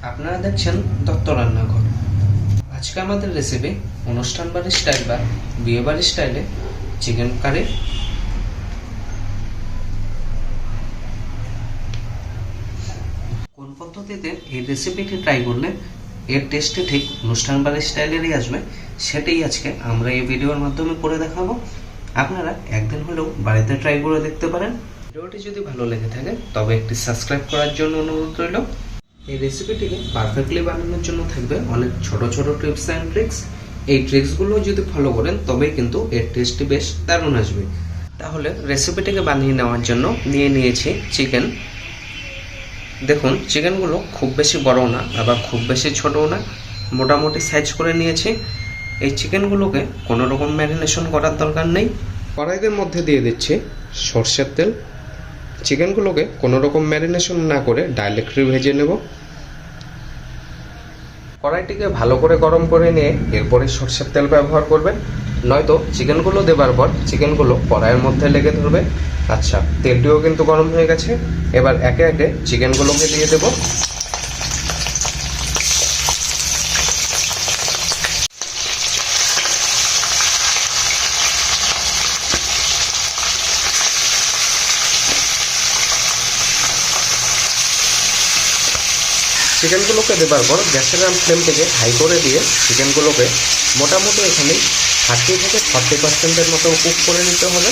আপনারা দেখছেন দত্ত রান্নাঘর। আজকে আমাদের রেসিপি অনুষ্ঠান বাড়ির স্টাইল বা বিয়ে বাড়ির স্টাইলে চিকেন কারি। কোন পদ্ধতিতে এই রেসিপিটি ট্রাই করলে এর টেস্টটি ঠিক অনুষ্ঠান বাড়ির স্টাইলেরই আসবে, সেটাই আজকে আমরা এই ভিডিওর মাধ্যমে করে দেখাবো। আপনারা একদিন হলেও বাড়িতে ট্রাই করে দেখতে পারেন। ভিডিওটি যদি ভালো লেগে থাকে তবে একটি সাবস্ক্রাইব করার জন্য অনুরোধ রইল। এই রেসিপিটিকে পারফেক্টলি বানানোর জন্য থাকবে অনেক ছোট ছোট টিপস অ্যান্ড ট্রিক্স। এই ট্রিক্সগুলো যদি ফলো করেন তবেই কিন্তু এর টেস্টটি বেশ দারুণ আসবে। তাহলে রেসিপিটিকে বানিয়ে নেওয়ার জন্য নিয়েছি চিকেন। দেখুন, চিকেনগুলো খুব বেশি বড় না, আবার খুব বেশি ছোটও না, মোটামুটি সাইজ করে নিয়েছি। এই চিকেনগুলোকে কোনো রকম ম্যারিনেশন করার দরকার নেই। কড়াইয়ের মধ্যে দিয়ে দিচ্ছি সরষের তেল। চিকেনগুলোকে কোনো রকম ম্যারিনেশন না করে ডাইরেক্টলি ভেজে নেব। কড়াইটিকে ভালো করে গরম করে নিয়ে এরপরে সরষের তেল ব্যবহার করবেন, নয়তো চিকেনগুলো দেবার পর চিকেনগুলো কড়াইয়ের মধ্যে লেগে ধরবে। আচ্ছা, তেলটিও কিন্তু গরম হয়ে গেছে। এবার একে একে চিকেনগুলোকে দিয়ে দেব। চিকেনগুলোকে দেবার পর গ্যাসের ফ্লেমটিকে হাই করে দিয়ে চিকেনগুলোকে মোটামুটি এখানে 30 থেকে 40% মতো কুক করে নিতে হবে।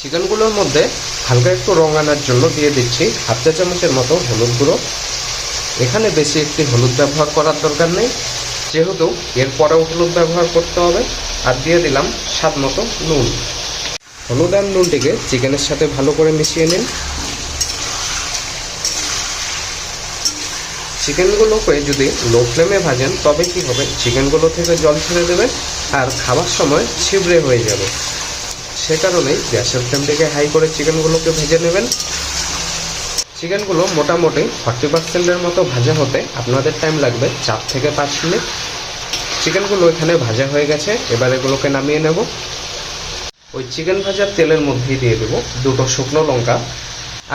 চিকেনগুলোর মধ্যে হালকা একটু রং আনার জন্য দিয়ে দিচ্ছি হাফ চা চামচের মতো হলুদ গুঁড়ো। এখানে বেশি একটি হলুদ ব্যবহার করার দরকার নেই, যেহেতু এরপরেও হলুদ ব্যবহার করতে হবে। আর দিয়ে দিলাম স্বাদ মতো নুন। হলুদ আর নুনটিকে চিকেনের সাথে ভালো করে মিশিয়ে নিন। চিকেনগুলোকে যদি লো ফ্লেমে ভাজেন তবে কি হবে, চিকেনগুলো থেকে জল ছেড়ে দেবে আর খাবার সময় ছিবড়ে হয়ে যাবে। সে কারণেই গ্যাসের ফ্লেমটিকে হাই করে চিকেনগুলোকে ভেজে নেবেন। চিকেনগুলো মোটামুটি 40%-এর মতো ভাজা হতে আপনাদের টাইম লাগবে 4 থেকে 5 মিনিট। চিকেনগুলো এখানে ভাজা হয়ে গেছে, এবার এগুলোকে নামিয়ে নেব। ওই চিকেন ভাজার তেলের মধ্যেই দিয়ে দেবো 2টো শুকনো লঙ্কা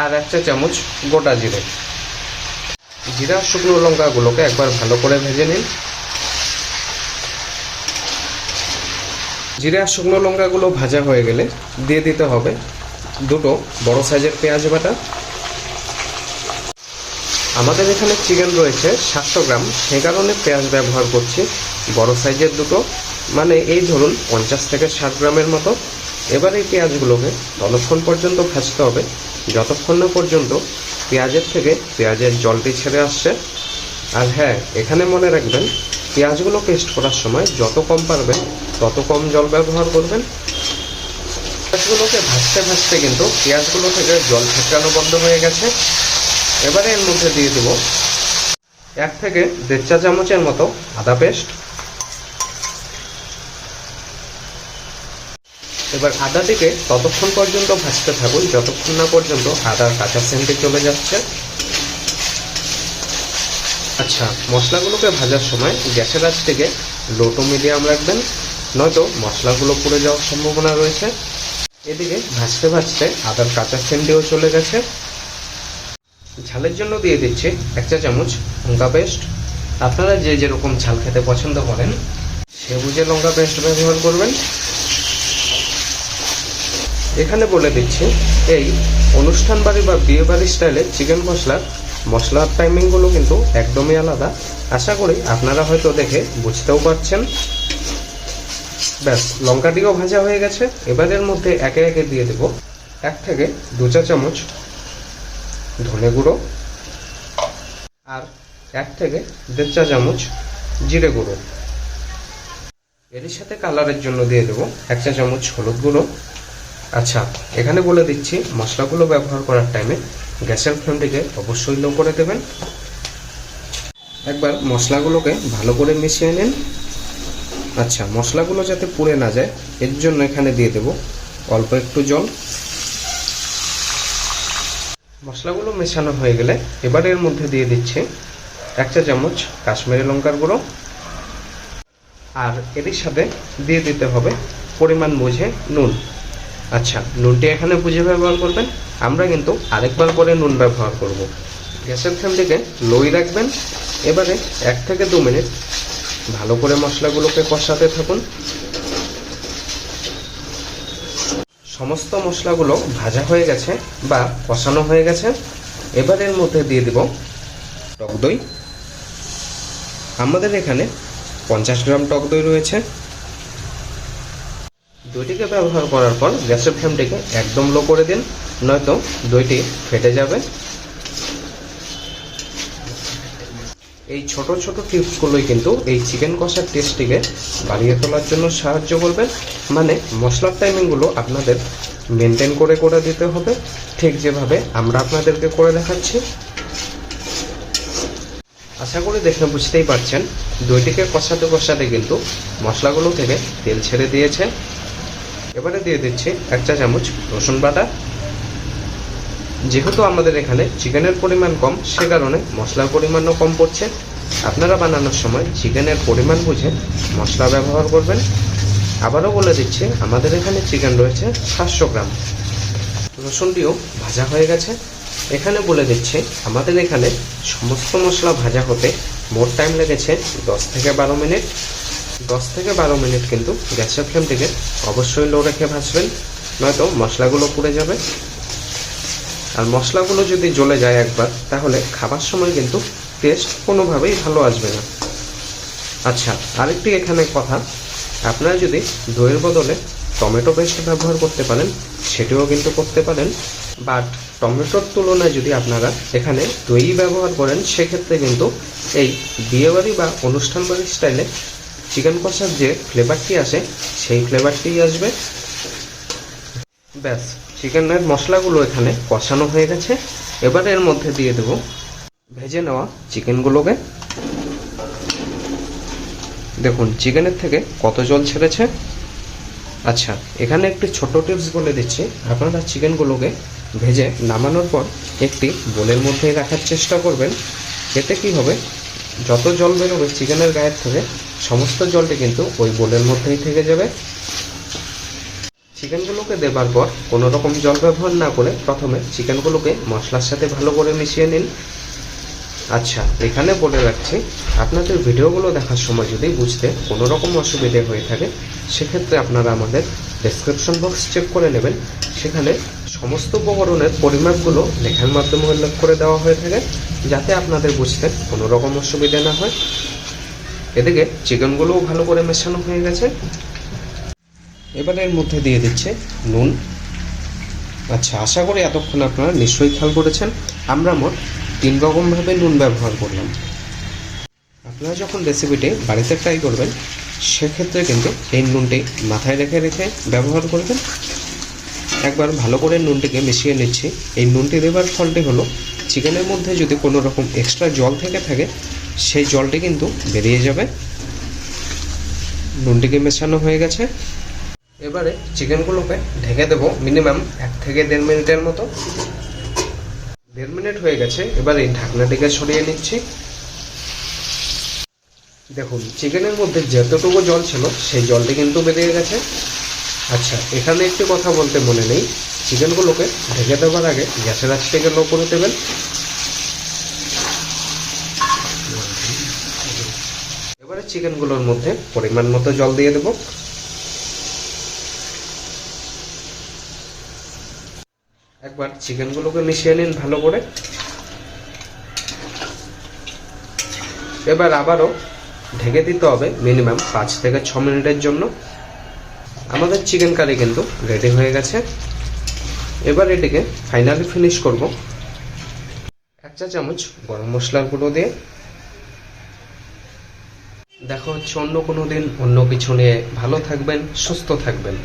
আর 1 চা চামচ গোটা জিরে। জিরা শুকনো লঙ্কাগুলোকে একবার ভালো করে ভেজে নিন। জিরা শুকনো লঙ্কাগুলো ভাজা হয়ে গেলে দিয়ে দিতে হবে 2টো বড় সাইজের পেঁয়াজ বাটা। আমাদের এখানে চিকেন রয়েছে 700 গ্রাম, সে কারণে পেঁয়াজ ব্যবহার করছি বড় সাইজের 2টো, মানে এই ধরুন 50 থেকে 60 গ্রামের মতো। এবার এই পেঁয়াজগুলোকে ততক্ষণ পর্যন্ত ভাজতে হবে যতক্ষণ না পর্যন্ত পেঁয়াজের থেকে পেঁয়াজের জলটি ছেড়ে আসছে। আর হ্যাঁ, এখানে মনে রাখবেন পেঁয়াজগুলো পেস্ট করার সময় যত কম পারবেন তত কম জল ব্যবহার করবেন। পেঁয়াজগুলোকে ভাজতে ভাজতে কিন্তু পেঁয়াজগুলো থেকে জল ছেঁকানো বন্ধ হয়ে গেছে। এবারে এর মধ্যে দিয়ে দেবো 1 থেকে 1.5 চা চামচের মতো আদা পেস্ট। এবার আদাটিকে ততক্ষণ পর্যন্ত ভাজতে থাকুন যতক্ষণ না পর্যন্ত আদার কাঁচা সেন্টে চলে যাচ্ছে। আচ্ছা, মশলাগুলোকে ভাজার সময় গ্যাসের আঁচটিকে লো টু মিডিয়াম রাখবেন, নয়তো মশলাগুলো পুড়ে যাওয়ার সম্ভাবনা রয়েছে। এদিকে ভাজতে ভাজতে আদার কাঁচা সেন্টেও চলে গেছে। ঝালের জন্য দিয়ে দিচ্ছি 1 চা চামচ লঙ্কা পেস্ট। আপনারা যে যেরকম ঝাল খেতে পছন্দ করেন সে বুঝে লঙ্কা পেস্ট ব্যবহার করবেন। এখানে বলে দিচ্ছি, এই অনুষ্ঠান বাড়ি বা বিয়ে বাড়ির স্টাইলে চিকেন মশলার টাইমিংগুলো কিন্তু একদমই আলাদা। আশা করি আপনারা হয়তো দেখে বুঝতেও পারছেন। ব্যাস, লঙ্কাটিও ভাজা হয়ে গেছে। এবার এর মধ্যে একে একে দিয়ে দেব 1 থেকে 2 চা চামচ ধনে গুঁড়ো আর 1 থেকে 1.5 চা চামচ জিরে গুঁড়ো। এর সাথে কালারের জন্য দিয়ে দেব 1 চা চামচ হলুদ গুঁড়ো। আচ্ছা, এখানে বলে দিচ্ছি মশলাগুলো ব্যবহার করার টাইমে গ্যাসের ফ্লেমটিকে অবশ্যই লো করে দেবেন। একবার মশলাগুলোকে ভালো করে মিশিয়ে নিন। আচ্ছা, মশলাগুলো যাতে পুড়ে না যায় এর জন্য এখানে দিয়ে দেব অল্প একটু জল। মশলাগুলো মেশানো হয়ে গেলে এবার এর মধ্যে দিয়ে দিচ্ছি 1 চা চামচ কাশ্মীরি লঙ্কার গুঁড়ো আর এর সাথে দিয়ে দিতে হবে পরিমাণ বুঝে নুন। আচ্ছা, নুনটি এখানে বুঝে ব্যবহার করবেন, আমরা কিন্তু আরেকবার করে নুন ব্যবহার করব। গ্যাসের ফ্লেমটিকে লোই রাখবেন। এবারে 1 থেকে 2 মিনিট ভালো করে মশলাগুলোকে কষাতে থাকুন। সমস্ত মশলাগুলো ভাজা হয়ে গেছে বা কষানো হয়ে গেছে। এবার এর মধ্যে দিয়ে দিব টক দই। আমাদের এখানে 50 গ্রাম টক দই রয়েছে। দইটিকে ব্যবহার করার পর গ্যাসের ফ্লেমটিকে একদম লো করে দিন, নয়তো দইটি ফেটে যাবে। এই ছোট ছোট টিপসগুলোই কিন্তু এই চিকেন কষার টেস্টটিকে বাড়িয়ে তোলার জন্য সাহায্য করবে। মানে মশলার টাইমিংগুলো আপনাদের মেনটেন করে করে দিতে হবে, ঠিক যেভাবে আমরা আপনাদেরকে করে দেখাচ্ছি। আশা করি দেখে বুঝতেই পারছেন দইটিকে কষাতে কষাতে কিন্তু মশলাগুলো থেকে তেল ছেড়ে দিয়েছে। এবারে দিয়ে দিচ্ছি 1 চা চামচ রসুন বাটা। যেহেতু আমাদের এখানে চিকেনের পরিমাণ কম, সে কারণে মশলার পরিমাণও কম পড়ছে। আপনারা বানানোর সময় চিকেনের পরিমাণ বুঝে মশলা ব্যবহার করবেন। আবারও বলে দিচ্ছি আমাদের এখানে চিকেন রয়েছে 700 গ্রাম। রসুনটিও ভাজা হয়ে গেছে। এখানে বলে দিচ্ছি আমাদের এখানে সমস্ত মশলা ভাজা হতে মোট টাইম লেগেছে 10 থেকে 12 মিনিট। 10 থেকে 12 মিনিট কিন্তু গ্যাসের ফ্লেমটিকে অবশ্যই লো রেখে ভাজবেন, নয়তো মশলাগুলো পুড়ে যাবে। আর মশলাগুলো যদি জ্বলে যায় একবার, তাহলে খাবার সময় কিন্তু টেস্ট কোনোভাবেই ভালো আসবে না। আচ্ছা, আরেকটি এখানে কথা, আপনারা যদি দইয়ের বদলে টমেটো পেস্ট ব্যবহার করতে পারেন সেটিও কিন্তু করতে পারেন। বাট টমেটোর তুলনায় যদি আপনারা এখানে দই ব্যবহার করেন, সেক্ষেত্রে কিন্তু এই বিয়েবাড়ি বা অনুষ্ঠান বাড়ির স্টাইলে চিকেন কষার যে ফ্লেভারটি আসে সেই ফ্লেভারটিই আসবে। ব্যাস, চিকেনের মশলাগুলো এখানে কষানো হয়ে গেছে। এবার এর মধ্যে দিয়ে দেব ভেজে নেওয়া চিকেনগুলোকে। দেখুন চিকেনের থেকে কত জল ছেড়েছে। আচ্ছা, এখানে একটি ছোট টিপস বলে দিচ্ছি, আপনারা চিকেনগুলোকে ভেজে নামানোর পর একটি বোলের মধ্যেই রাখার চেষ্টা করবেন। এতে কি হবে, যত জল বেরোবে চিকেনের গায়ের থেকে সমস্ত জলটি কিন্তু ওই বোলের মধ্যেই থেকে যাবে। চিকেনগুলোকে দেবার পর কোনো রকম জল ব্যবহার না করে প্রথমে চিকেনগুলোকে মশলার সাথে ভালো করে মিশিয়ে নিন। আচ্ছা, এখানে বলে রাখছি, আপনাদের ভিডিওগুলো দেখার সময় যদি বুঝতে কোনো রকম অসুবিধে হয়ে থাকে, সেক্ষেত্রে আপনারা আমাদের ডেসক্রিপশন বক্স চেক করে নেবেন। সেখানে সমস্ত উপকরণের পরিমাপগুলো লেখার মাধ্যমে উল্লেখ করে দেওয়া হয়ে থাকে, যাতে আপনাদের বুঝতে কোনো রকম অসুবিধা না হয়। এদিকে চিকেনগুলোও ভালো করে মেশানো হয়ে গেছে। এবার এর মধ্যে দিয়ে দিচ্ছে নুন। আচ্ছা, আশা করি এতক্ষণ আপনারা নিশ্চয়ই খেয়াল করেছেন আমরা মোট 3 রকমভাবে নুন ব্যবহার করলাম। আপনারা যখন রেসিপিটি বাড়িতে ট্রাই করবেন, সেক্ষেত্রে কিন্তু এই নুনটি মাথায় রেখে রেখে ব্যবহার করবেন। একবার ভালো করে নুনটিকে মিশিয়ে নিচ্ছি। এই নুনটি দেবার ফলটি হলো, চিকেনের মধ্যে যদি কোনো রকম এক্সট্রা জল থেকে থাকে, সেই জলটি কিন্তু বেরিয়ে যাবে। নুনটিকে মেশানো হয়ে গেছে। এবারে চিকেনগুলোকে ঢেকে দেবো মিনিমাম 1 থেকে 1.5 মিনিটের মতো। 1.5 মিনিট হয়ে গেছে। এবার এই ঢাকনাটিকে সরিয়ে নিচ্ছি। দেখুন চিকেনের মধ্যে যতটুকু জল ছিল সেই জলটি কিন্তু বেরিয়ে গেছে। আচ্ছা, এখানে একটি কথা বলতে মনে নেই, চিকেনগুলোকে ঢেকে দেওয়ার আগে গ্যাসের আঁচটিকে লো করে দেবেন। এবারে চিকেনগুলোর মধ্যে পরিমাণ মতো জল দিয়ে দেব। একবার চিকেনগুলোকে মিশিয়ে নিন ভালো করে। এবার আবারও ঢেকে দিতে হবে মিনিমাম 5 থেকে 6 মিনিটের জন্য। আমাদের চিকেন কারি কিন্তু রেডি হয়ে গেছে। এবার এটিকে ফাইনালি ফিনিশ করব 1 চা চামচ গরম মশলার গুঁড়ো দিয়ে। দেখা হচ্ছে অন্য কোনো দিন অন্য কিছু নিয়ে। ভালো থাকবেন, সুস্থ থাকবেন।